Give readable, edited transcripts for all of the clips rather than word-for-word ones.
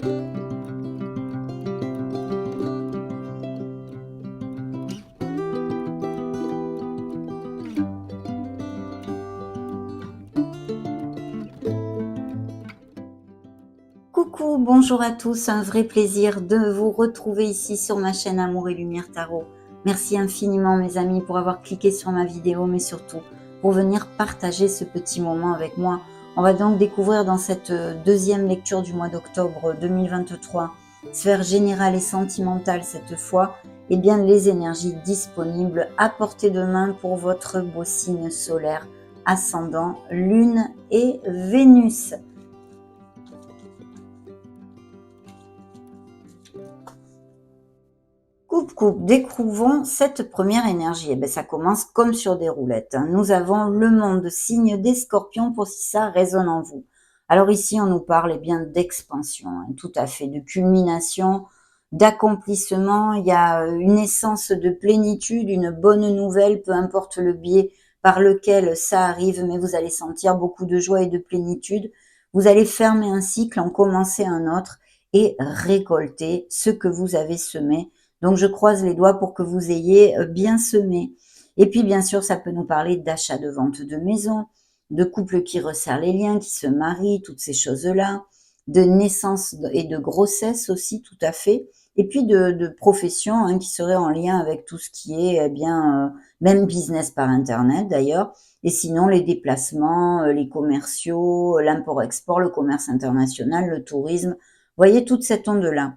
Coucou, bonjour à tous, un vrai plaisir de vous retrouver ici sur ma chaîne Amour et Lumière Tarot. Merci infiniment mes amis pour avoir cliqué sur ma vidéo, mais surtout pour venir partager ce petit moment avec moi. On va donc découvrir dans cette deuxième lecture du mois d'octobre 2023, sphère générale et sentimentale cette fois, et bien les énergies disponibles à portée de main pour votre beau signe solaire, ascendant, lune et Vénus. Coupe, découvrons cette première énergie. Et ça commence comme sur des roulettes. Nous avons le monde, signe des scorpions, pour si ça résonne en vous. Alors ici, on nous parle bien d'expansion, tout à fait, de culmination, d'accomplissement. Il y a une essence de plénitude, une bonne nouvelle, peu importe le biais par lequel ça arrive, mais vous allez sentir beaucoup de joie et de plénitude. Vous allez fermer un cycle, en commencer un autre et récolter ce que vous avez semé. Donc, je croise les doigts pour que vous ayez bien semé. Et puis, bien sûr, ça peut nous parler d'achat de vente de maison, de couples qui resserrent les liens, qui se marient, toutes ces choses-là, de naissance et de grossesse aussi, tout à fait. Et puis, de profession qui serait en lien avec tout ce qui est, même business par Internet d'ailleurs. Et sinon, les déplacements, les commerciaux, l'import-export, le commerce international, le tourisme. Vous voyez toute cette onde-là.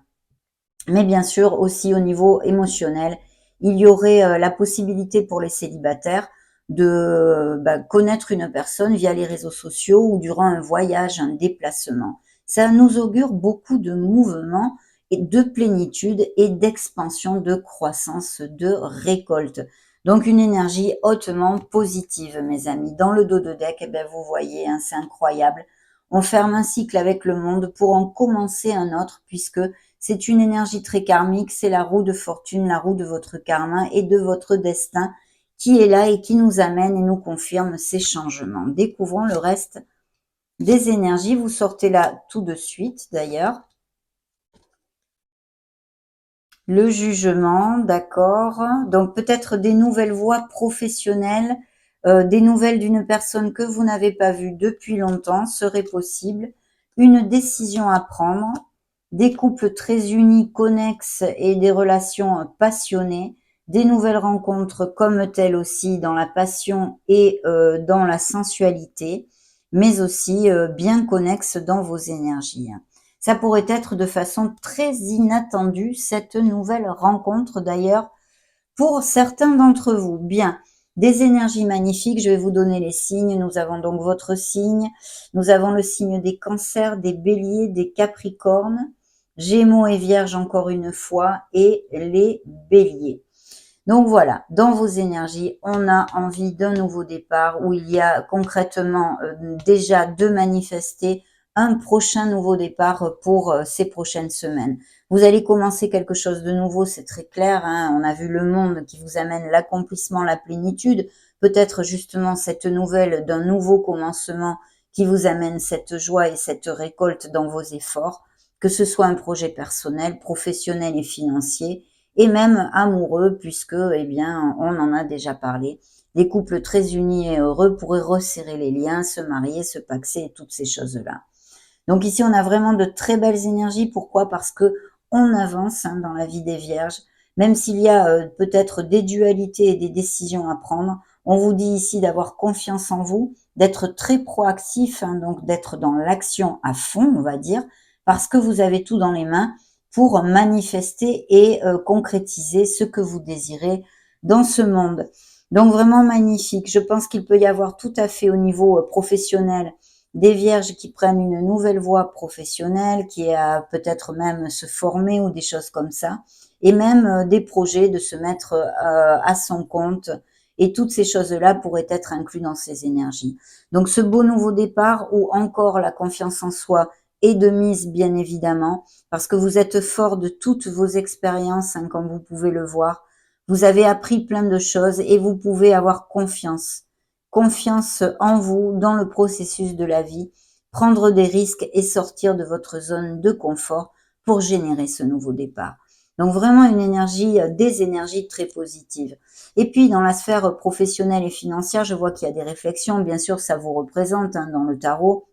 Mais bien sûr, aussi au niveau émotionnel, il y aurait la possibilité pour les célibataires de connaître une personne via les réseaux sociaux ou durant un voyage, un déplacement. Ça nous augure beaucoup de mouvement et de plénitude et d'expansion, de croissance, de récolte. Donc une énergie hautement positive, mes amis. Dans le dos de deck, vous voyez, c'est incroyable. On ferme un cycle avec le monde pour en commencer un autre, puisque c'est une énergie très karmique, c'est la roue de fortune, la roue de votre karma et de votre destin qui est là et qui nous amène et nous confirme ces changements. Découvrons le reste des énergies. Vous sortez là tout de suite d'ailleurs. Le jugement, d'accord. Donc peut-être des nouvelles voies professionnelles, des nouvelles d'une personne que vous n'avez pas vue depuis longtemps serait possible. Une décision à prendre. Des couples très unis, connexes et des relations passionnées, des nouvelles rencontres comme telles aussi dans la passion et dans la sensualité, mais aussi bien connexes dans vos énergies. Ça pourrait être de façon très inattendue, cette nouvelle rencontre d'ailleurs, pour certains d'entre vous. Bien, des énergies magnifiques, je vais vous donner les signes. Nous avons donc votre signe, nous avons le signe des cancers, des béliers, des capricornes, Gémeaux et Vierges encore une fois, et les béliers. Donc voilà, dans vos énergies, on a envie d'un nouveau départ où il y a concrètement déjà de manifester un prochain nouveau départ pour ces prochaines semaines. Vous allez commencer quelque chose de nouveau, c'est très clair. On a vu le monde qui vous amène l'accomplissement, la plénitude. Peut-être justement cette nouvelle d'un nouveau commencement qui vous amène cette joie et cette récolte dans vos efforts, que ce soit un projet personnel, professionnel et financier, et même amoureux, puisque, on en a déjà parlé. Des couples très unis et heureux pourraient resserrer les liens, se marier, se paxer et toutes ces choses-là. Donc ici, on a vraiment de très belles énergies. Pourquoi? Parce que on avance dans la vie des vierges. Même s'il y a peut-être des dualités et des décisions à prendre, on vous dit ici d'avoir confiance en vous, d'être très proactif, donc d'être dans l'action à fond, on va dire, parce que vous avez tout dans les mains pour manifester et concrétiser ce que vous désirez dans ce monde. Donc vraiment magnifique. Je pense qu'il peut y avoir tout à fait au niveau professionnel des vierges qui prennent une nouvelle voie professionnelle, qui a peut-être même se former ou des choses comme ça, et même des projets de se mettre à son compte, et toutes ces choses-là pourraient être incluses dans ces énergies. Donc ce beau nouveau départ où encore la confiance en soi est de mise, bien évidemment, parce que vous êtes fort de toutes vos expériences, comme vous pouvez le voir. Vous avez appris plein de choses et vous pouvez avoir confiance en vous, dans le processus de la vie, prendre des risques et sortir de votre zone de confort pour générer ce nouveau départ. Donc vraiment une énergie, des énergies très positives. Et puis dans la sphère professionnelle et financière, je vois qu'il y a des réflexions. Bien sûr, ça vous représente dans le tarot,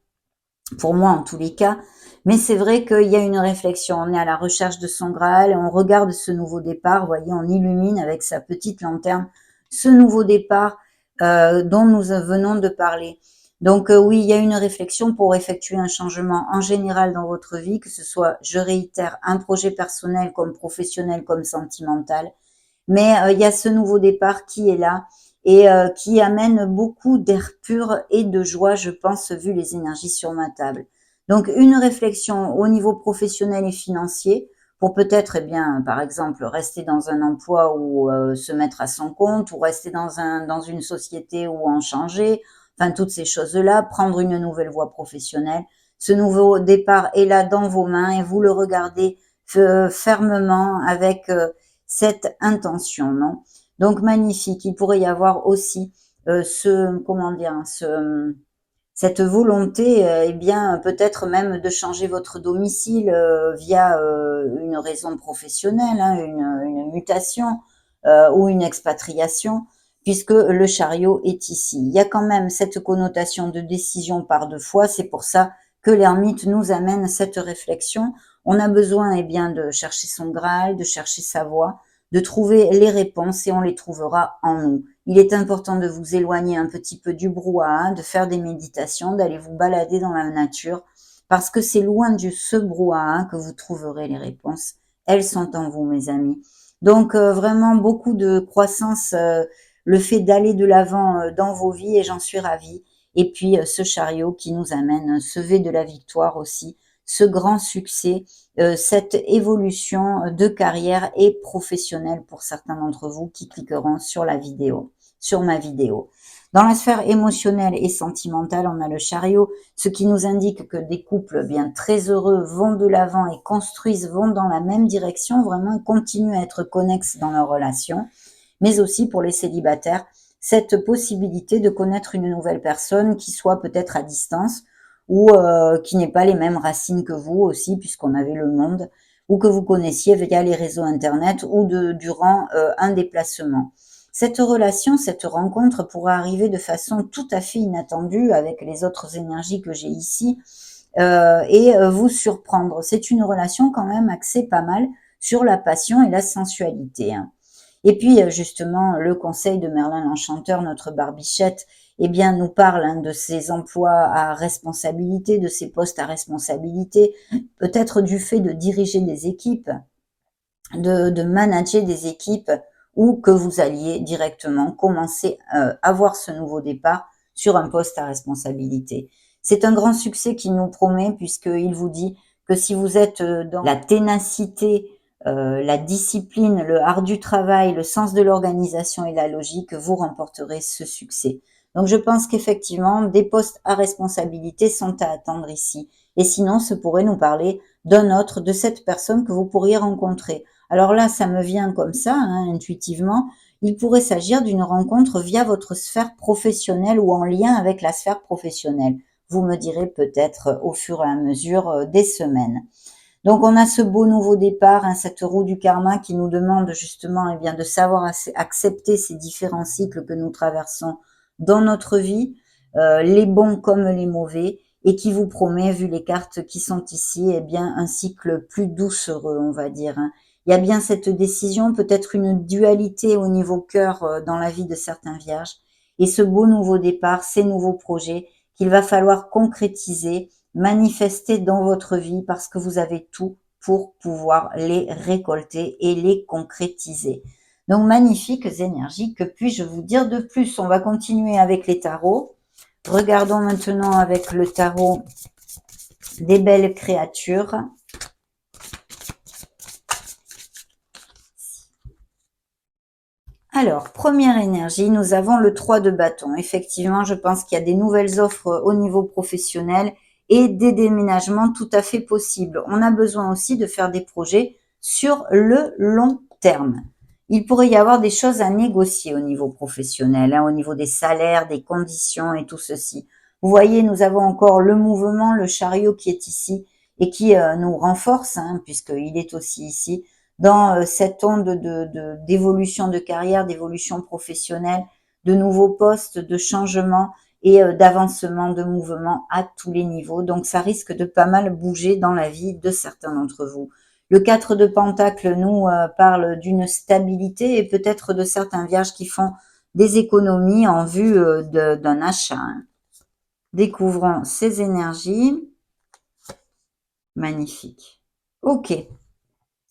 pour moi en tous les cas. Mais c'est vrai qu'il y a une réflexion. On est à la recherche de son Graal et on regarde ce nouveau départ. Vous voyez, on illumine avec sa petite lanterne ce nouveau départ dont nous venons de parler. Donc oui, il y a une réflexion pour effectuer un changement en général dans votre vie, que ce soit, je réitère, un projet personnel comme professionnel comme sentimental. Mais il y a ce nouveau départ qui est là et qui amène beaucoup d'air pur et de joie, je pense, vu les énergies sur ma table. Donc une réflexion au niveau professionnel et financier pour peut-être, eh bien, par exemple, rester dans un emploi ou se mettre à son compte, ou rester dans une société ou en changer, enfin toutes ces choses-là, prendre une nouvelle voie professionnelle. Ce nouveau départ est là dans vos mains et vous le regardez fermement avec cette intention, non? Donc magnifique. Il pourrait y avoir aussi cette volonté, eh bien peut-être même de changer votre domicile via une raison professionnelle, hein, une mutation ou une expatriation, puisque le chariot est ici. Il y a quand même cette connotation de décision par deux fois. C'est pour ça que l'ermite nous amène cette réflexion. On a besoin, eh bien, de chercher son Graal, de chercher sa voie, de trouver les réponses et on les trouvera en nous. Il est important de vous éloigner un petit peu du brouhaha, de faire des méditations, d'aller vous balader dans la nature, parce que c'est loin de ce brouhaha que vous trouverez les réponses. Elles sont en vous, mes amis. Donc vraiment beaucoup de croissance, le fait d'aller de l'avant dans vos vies et j'en suis ravie. Et puis ce chariot qui nous amène ce V de la victoire aussi, ce grand succès, cette évolution de carrière et professionnelle pour certains d'entre vous qui cliqueront sur la vidéo, sur ma vidéo. Dans la sphère émotionnelle et sentimentale, on a le chariot, ce qui nous indique que des couples bien très heureux vont de l'avant et vont dans la même direction, vraiment continuent à être connexes dans leur relation, mais aussi pour les célibataires, cette possibilité de connaître une nouvelle personne qui soit peut-être à distance ou qui n'ait pas les mêmes racines que vous aussi, puisqu'on avait le monde, ou que vous connaissiez via les réseaux internet ou durant un déplacement. Cette relation, cette rencontre pourra arriver de façon tout à fait inattendue avec les autres énergies que j'ai ici et vous surprendre. C'est une relation quand même axée pas mal sur la passion et la sensualité. Hein. Et puis justement, le conseil de Merlin l'Enchanteur, notre barbichette, eh bien, nous parle de ces emplois à responsabilité, de ces postes à responsabilité, peut-être du fait de diriger des équipes, de manager des équipes ou que vous alliez directement commencer à avoir ce nouveau départ sur un poste à responsabilité. C'est un grand succès qu'il nous promet puisqu'il vous dit que si vous êtes dans la ténacité, la discipline, le ardu travail, le sens de l'organisation et la logique, vous remporterez ce succès. Donc je pense qu'effectivement, des postes à responsabilité sont à attendre ici. Et sinon, ce pourrait nous parler d'un autre, de cette personne que vous pourriez rencontrer. Alors là, ça me vient comme ça, hein, intuitivement. Il pourrait s'agir d'une rencontre via votre sphère professionnelle ou en lien avec la sphère professionnelle. Vous me direz peut-être au fur et à mesure des semaines. Donc on a ce beau nouveau départ, hein, cette roue du karma qui nous demande justement eh bien, de savoir accepter ces différents cycles que nous traversons dans notre vie, les bons comme les mauvais, et qui vous promet, vu les cartes qui sont ici, eh bien un cycle plus doucereux, on va dire. Hein. Il y a bien cette décision, peut-être une dualité au niveau cœur dans la vie de certains vierges, et ce beau nouveau départ, ces nouveaux projets qu'il va falloir concrétiser, manifester dans votre vie parce que vous avez tout pour pouvoir les récolter et les concrétiser. Donc, magnifiques énergies, que puis-je vous dire de plus? On va continuer avec les tarots. Regardons maintenant avec le tarot des belles créatures. Alors, première énergie, nous avons le 3 de bâton. Effectivement, je pense qu'il y a des nouvelles offres au niveau professionnel et des déménagements tout à fait possibles. On a besoin aussi de faire des projets sur le long terme. Il pourrait y avoir des choses à négocier au niveau professionnel, hein, au niveau des salaires, des conditions et tout ceci. Vous voyez, nous avons encore le mouvement, le chariot qui est ici et qui nous renforce, hein, puisqu'il est aussi ici, dans cette onde d'évolution de carrière, d'évolution professionnelle, de nouveaux postes, de changements et d'avancement, de mouvement à tous les niveaux. Donc ça risque de pas mal bouger dans la vie de certains d'entre vous. Le 4 de Pentacle nous parle d'une stabilité et peut-être de certains vierges qui font des économies en vue d'un achat. Hein. Découvrons ces énergies. Magnifique. Ok.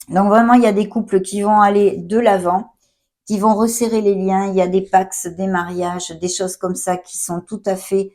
Donc vraiment, il y a des couples qui vont aller de l'avant, qui vont resserrer les liens. Il y a des pax, des mariages, des choses comme ça qui sont tout à fait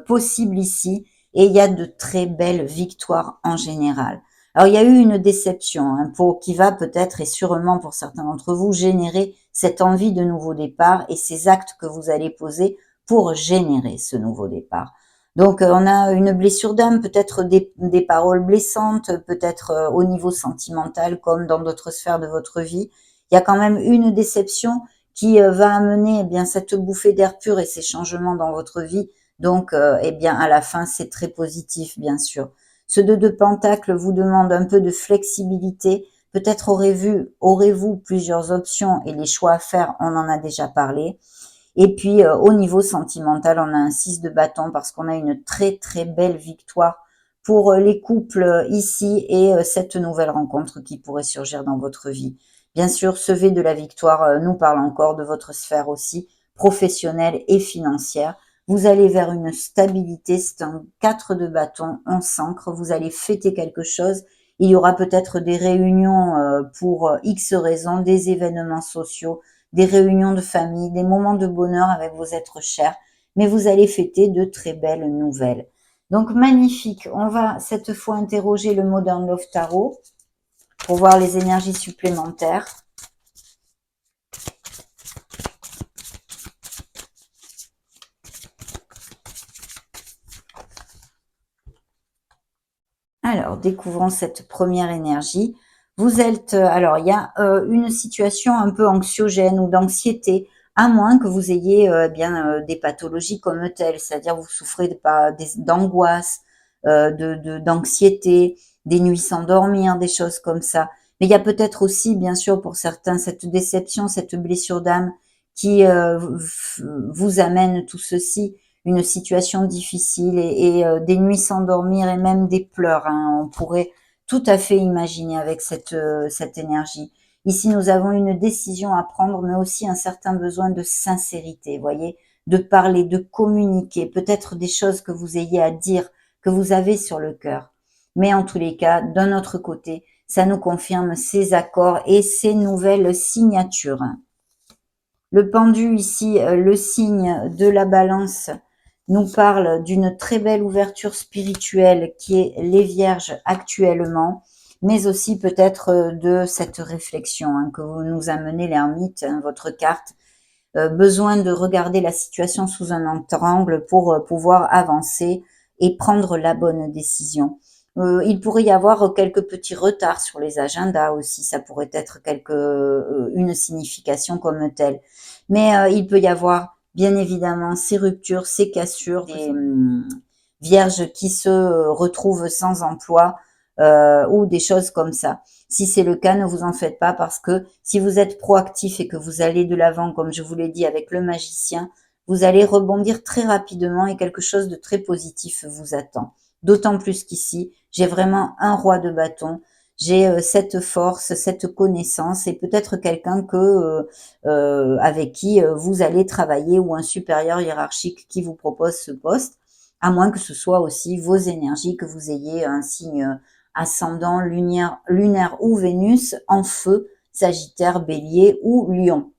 possibles ici. Et il y a de très belles victoires en général. Alors, il y a eu une déception hein, qui va peut-être et sûrement pour certains d'entre vous générer cette envie de nouveau départ et ces actes que vous allez poser pour générer ce nouveau départ. Donc, on a une blessure d'âme, peut-être des paroles blessantes, peut-être au niveau sentimental comme dans d'autres sphères de votre vie. Il y a quand même une déception qui va amener eh bien cette bouffée d'air pur et ces changements dans votre vie. Donc, eh bien, à la fin, c'est très positif, bien sûr. Ce 2 de Pentacle vous demande un peu de flexibilité. Peut-être aurez-vous plusieurs options et les choix à faire, on en a déjà parlé. Et puis, au niveau sentimental, on a un 6 de bâton parce qu'on a une très, très belle victoire pour les couples ici et cette nouvelle rencontre qui pourrait surgir dans votre vie. Bien sûr, ce V de la victoire nous parle encore de votre sphère aussi professionnelle et financière. Vous allez vers une stabilité, c'est un 4 de bâton, on s'ancre, vous allez fêter quelque chose. Il y aura peut-être des réunions pour X raisons, des événements sociaux, des réunions de famille, des moments de bonheur avec vos êtres chers, mais vous allez fêter de très belles nouvelles. Donc magnifique, on va cette fois interroger le Modern Love Tarot pour voir les énergies supplémentaires. Alors, découvrons cette première énergie. Vous êtes, alors il y a une situation un peu anxiogène ou d'anxiété, à moins que vous ayez des pathologies comme telles, c'est-à-dire vous souffrez d'angoisse, d'anxiété, des nuits sans dormir, des choses comme ça. Mais il y a peut-être aussi, bien sûr, pour certains, cette déception, cette blessure d'âme qui vous amène tout ceci, une situation difficile et des nuits sans dormir et même des pleurs. Hein. On pourrait tout à fait imaginer avec cette énergie. Ici, nous avons une décision à prendre, mais aussi un certain besoin de sincérité, voyez, de parler, de communiquer, peut-être des choses que vous ayez à dire, que vous avez sur le cœur. Mais en tous les cas, d'un autre côté, ça nous confirme ces accords et ces nouvelles signatures. Le pendu ici, le signe de la balance, nous parle d'une très belle ouverture spirituelle qui est les vierges actuellement, mais aussi peut-être de cette réflexion hein, que vous nous amenez l'ermite, hein, votre carte, besoin de regarder la situation sous un autre angle pour pouvoir avancer et prendre la bonne décision. Il pourrait y avoir quelques petits retards sur les agendas aussi, ça pourrait être une signification comme telle. Mais il peut y avoir bien évidemment ces ruptures, ces cassures, des vierges qui se retrouvent sans emploi ou des choses comme ça. Si c'est le cas, ne vous en faites pas parce que si vous êtes proactif et que vous allez de l'avant, comme je vous l'ai dit avec le magicien, vous allez rebondir très rapidement et quelque chose de très positif vous attend. D'autant plus qu'ici, j'ai vraiment un roi de bâton. J'ai cette force, cette connaissance et peut-être quelqu'un avec qui vous allez travailler ou un supérieur hiérarchique qui vous propose ce poste, à moins que ce soit aussi vos énergies, que vous ayez un signe ascendant lunaire ou Vénus en feu, Sagittaire, Bélier ou Lion.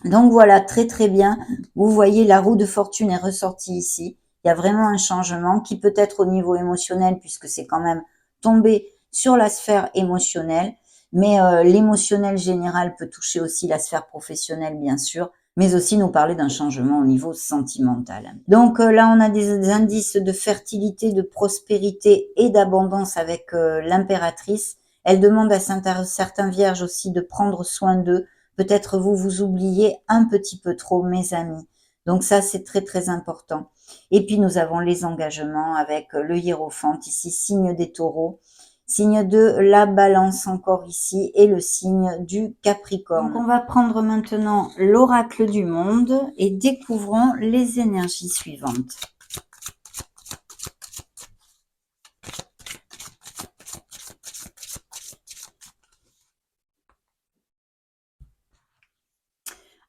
Donc voilà, très très bien. Vous voyez, la roue de fortune est ressortie ici. Il y a vraiment un changement qui peut être au niveau émotionnel puisque c'est quand même tombé sur la sphère émotionnelle. Mais l'émotionnel général peut toucher aussi la sphère professionnelle, bien sûr, mais aussi nous parler d'un changement au niveau sentimental. Donc là, on a des indices de fertilité, de prospérité et d'abondance avec l'impératrice. Elle demande à certains vierges aussi de prendre soin d'eux. Peut-être vous oubliez un petit peu trop, mes amis. Donc ça, c'est très, très important. Et puis, nous avons les engagements avec le hiérophant, ici, signe des taureaux, signe de la balance encore ici, et le signe du Capricorne. Donc, on va prendre maintenant l'oracle du monde et découvrons les énergies suivantes.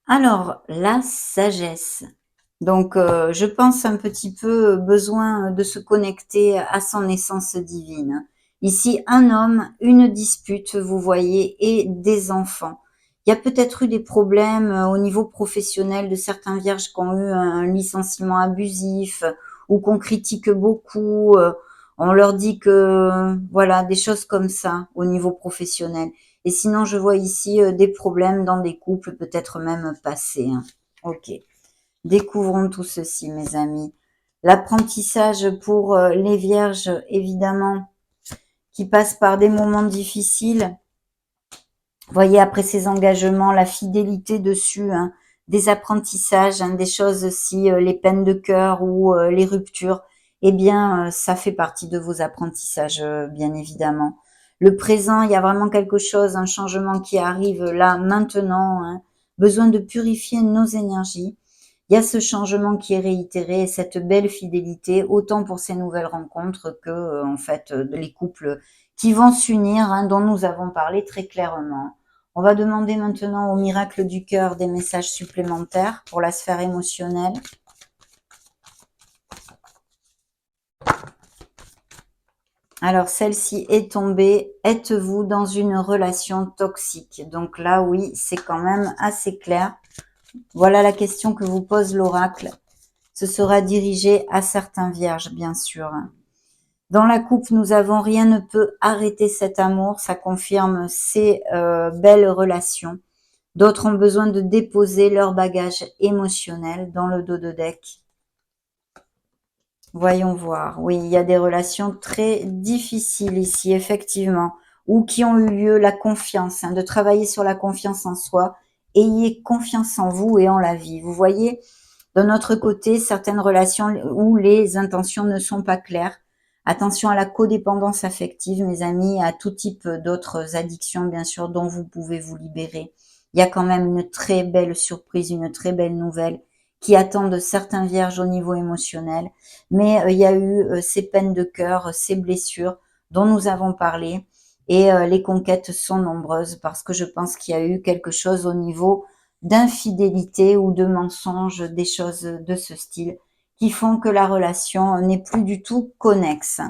Alors, la sagesse. Donc, je pense un petit peu besoin de se connecter à son essence divine. Ici, un homme, une dispute, vous voyez, et des enfants. Il y a peut-être eu des problèmes au niveau professionnel de certains vierges qui ont eu un licenciement abusif ou qu'on critique beaucoup. On leur dit que, voilà, des choses comme ça au niveau professionnel. Et sinon, je vois ici des problèmes dans des couples, peut-être même passés, hein. Ok. Découvrons tout ceci, mes amis. L'apprentissage pour les vierges, évidemment, qui passent par des moments difficiles. Voyez, après ces engagements, la fidélité dessus, hein, des apprentissages, hein, des choses si les peines de cœur ou les ruptures, eh bien, ça fait partie de vos apprentissages, bien évidemment. Le présent, il y a vraiment quelque chose, un changement qui arrive là, maintenant, hein, besoin de purifier nos énergies. Il y a ce changement qui est réitéré et cette belle fidélité, autant pour ces nouvelles rencontres que, en fait, les couples qui vont s'unir, hein, dont nous avons parlé très clairement. On va demander maintenant au miracle du cœur des messages supplémentaires pour la sphère émotionnelle. Alors, celle-ci est tombée. Êtes-vous dans une relation toxique? Donc là, oui, c'est quand même assez clair. Voilà la question que vous pose l'oracle. Ce sera dirigé à certains vierges, bien sûr. Dans la coupe, nous avons rien ne peut arrêter cet amour. Ça confirme ces belles relations. D'autres ont besoin de déposer leur bagage émotionnel dans le dos de deck. Voyons voir. Oui, il y a des relations très difficiles ici, effectivement, ou qui ont eu lieu, la confiance, hein, de travailler sur la confiance en soi. Ayez confiance en vous et en la vie. Vous voyez, de notre côté, certaines relations où les intentions ne sont pas claires. Attention à la codépendance affective, mes amis, à tout type d'autres addictions, bien sûr, dont vous pouvez vous libérer. Il y a quand même une très belle surprise, une très belle nouvelle qui attend de certains vierges au niveau émotionnel. Mais il y a eu ces peines de cœur, ces blessures dont nous avons parlé. Et les conquêtes sont nombreuses parce que je pense qu'il y a eu quelque chose au niveau d'infidélité ou de mensonges, des choses de ce style, qui font que la relation n'est plus du tout connexe.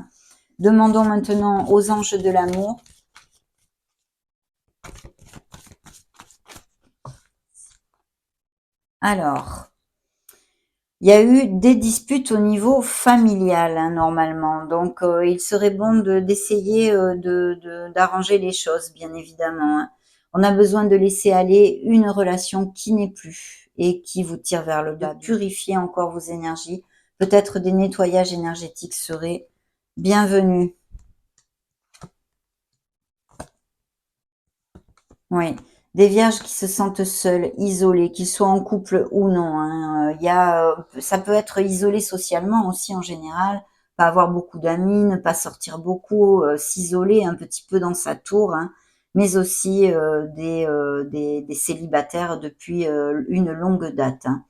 Demandons maintenant aux anges de l'amour. Alors, il y a eu des disputes au niveau familial, hein, normalement. Donc, il serait bon d'essayer d'arranger les choses, bien évidemment, hein. On a besoin de laisser aller une relation qui n'est plus et qui vous tire vers le bas. De purifier encore vos énergies. Peut-être des nettoyages énergétiques seraient bienvenus. Oui, des vierges qui se sentent seules, isolées, qu'ils soient en couple ou non, hein. Il y a, ça peut être isolé socialement aussi en général, pas avoir beaucoup d'amis, ne pas sortir beaucoup, s'isoler un petit peu dans sa tour, hein, mais aussi des célibataires depuis une longue date, hein.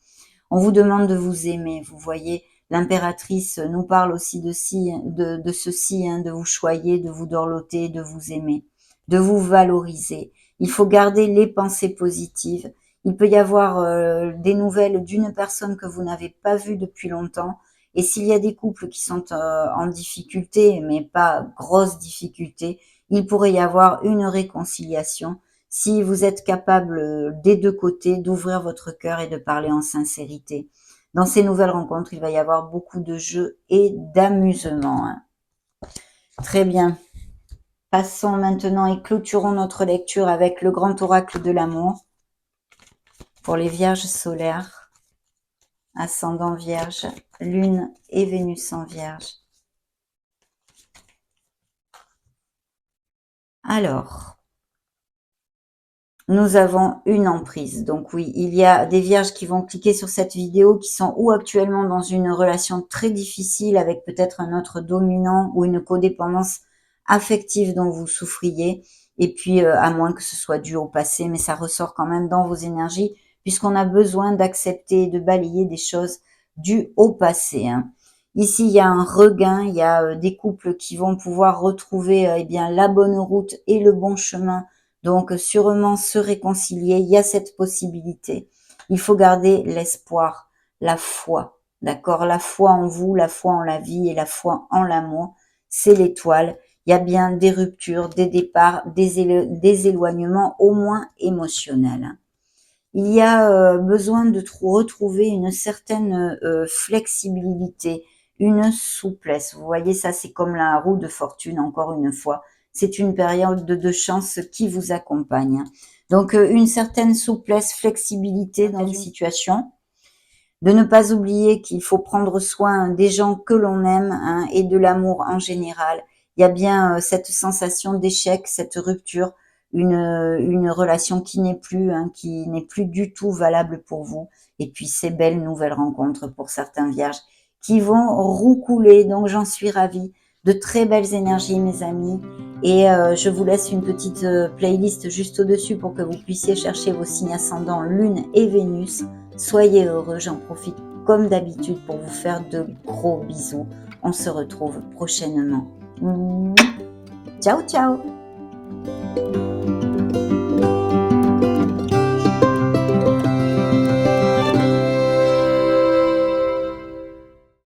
On vous demande de vous aimer, vous voyez. L'impératrice nous parle aussi de ceci, hein, de vous choyer, de vous dorloter, de vous aimer, de vous valoriser. Il faut garder les pensées positives. Il peut y avoir des nouvelles d'une personne que vous n'avez pas vue depuis longtemps. Et s'il y a des couples qui sont en difficulté, mais pas grosse difficulté, il pourrait y avoir une réconciliation si vous êtes capable des deux côtés d'ouvrir votre cœur et de parler en sincérité. Dans ces nouvelles rencontres, il va y avoir beaucoup de jeux et d'amusement, hein. Très bien. Passons maintenant et clôturons notre lecture avec le grand oracle de l'amour pour les vierges solaires, ascendant vierge, lune et Vénus en vierge. Alors, nous avons une emprise. Donc oui, il y a des vierges qui vont cliquer sur cette vidéo qui sont ou actuellement dans une relation très difficile avec peut-être un autre dominant ou une codépendance affective dont vous souffriez. Et puis, à moins que ce soit dû au passé, mais ça ressort quand même dans vos énergies puisqu'on a besoin d'accepter et de balayer des choses dues au passé, hein. Ici, il y a un regain, il y a des couples qui vont pouvoir retrouver eh bien la bonne route et le bon chemin, donc sûrement se réconcilier, il y a cette possibilité. Il faut garder l'espoir, la foi, d'accord? La foi en vous, la foi en la vie et la foi en l'amour, c'est l'étoile. Il y a bien des ruptures, des départs, des éloignements, au moins émotionnels. Il y a besoin de retrouver une certaine flexibilité, une souplesse. Vous voyez, ça c'est comme la roue de fortune, encore une fois. C'est une période de chance qui vous accompagne. Donc une certaine souplesse, flexibilité dans les situations. De ne pas oublier qu'il faut prendre soin des gens que l'on aime, hein, et de l'amour en général. Il y a bien cette sensation d'échec, cette rupture, une relation qui n'est plus du tout valable pour vous. Et puis ces belles nouvelles rencontres pour certains vierges qui vont roucouler. Donc j'en suis ravie. De très belles énergies, mes amis. Et je vous laisse une petite playlist juste au-dessus pour que vous puissiez chercher vos signes ascendants Lune et Vénus. Soyez heureux, j'en profite comme d'habitude pour vous faire de gros bisous. On se retrouve prochainement. Ciao, ciao!